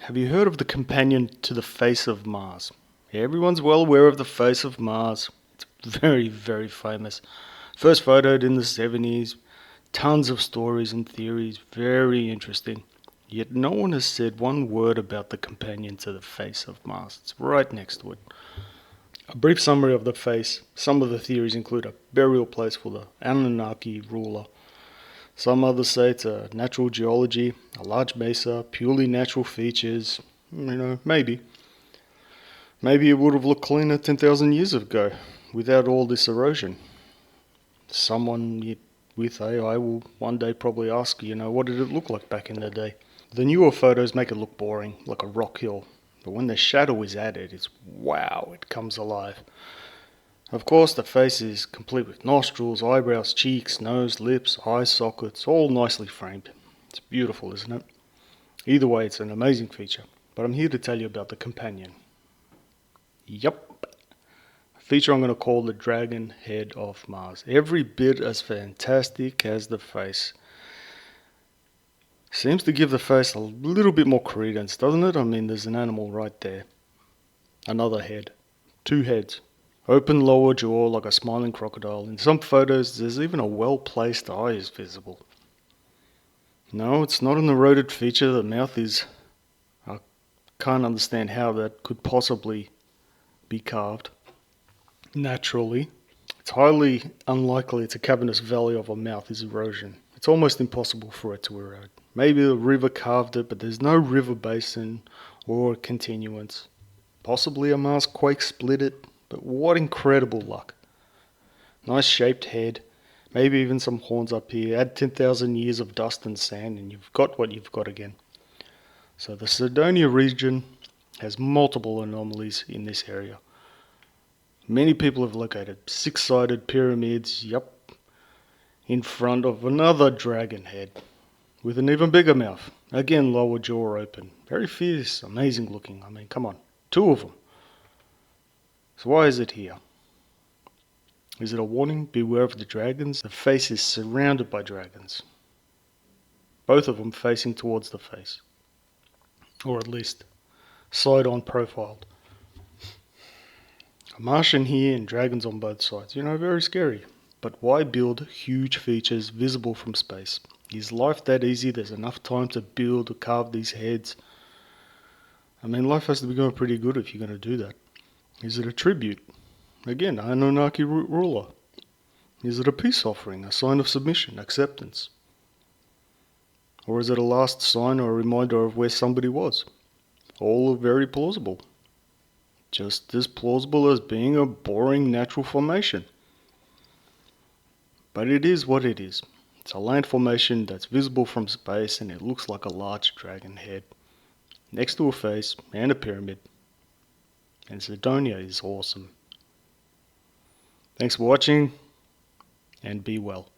Have you heard of the companion to the face of Mars? Everyone's well aware of the face of Mars. It's very, very famous. First photoed in the 70s. Tons of stories and theories. Very interesting. Yet no one has said one word about the companion to the face of Mars. It's right next to it. A brief summary of the face. Some of the theories include a burial place for the Anunnaki ruler. Some others say it's a natural geology, a large mesa, purely natural features. Maybe. Maybe it would have looked cleaner 10,000 years ago, without all this erosion. Someone with AI will one day probably ask, what did it look like back in the day? The newer photos make it look boring, like a rock hill. But when the shadow is added, it's wow, it comes alive. Of course, the face is complete with nostrils, eyebrows, cheeks, nose, lips, eye sockets, all nicely framed. It's beautiful, isn't it? Either way, it's an amazing feature. But I'm here to tell you about the companion. Yup. A feature I'm going to call the dragon head of Mars. Every bit as fantastic as the face. Seems to give the face a little bit more credence, doesn't it? I mean, there's an animal right there. Another head. Two heads. Open lower jaw like a smiling crocodile. In some photos, there's even a well-placed eye is visible. No, it's not an eroded feature. The mouth is... I can't understand how that could possibly be carved naturally. It's highly unlikely it's a cavernous valley of a mouth is erosion. It's almost impossible for it to erode. Maybe a river carved it, but there's no river basin or continuance. Possibly a Mars quake split it. But what incredible luck. Nice shaped head, maybe even some horns up here. Add 10,000 years of dust and sand and you've got what you've got again. So the Cydonia region has multiple anomalies in this area. Many people have located six-sided pyramids, in front of another dragon head with an even bigger mouth. Again, lower jaw open. Very fierce, amazing looking. I mean, come on, two of them. So why is it here? Is it a warning? Beware of the dragons. The face is surrounded by dragons. Both of them facing towards the face. Or at least side-on profiled. A Martian here and dragons on both sides. Very scary. But why build huge features visible from space? Is life that easy? There's enough time to build or carve these heads. I mean, life has to be going pretty good if you're going to do that. Is it a tribute? Again, Anunnaki ruler. Is it a peace offering, a sign of submission, acceptance? Or is it a last sign or a reminder of where somebody was? All very plausible. Just as plausible as being a boring natural formation. But it is what it is. It's a land formation that's visible from space and it looks like a large dragon head. Next to a face and a pyramid. And Cydonia is awesome. Thanks for watching and be well.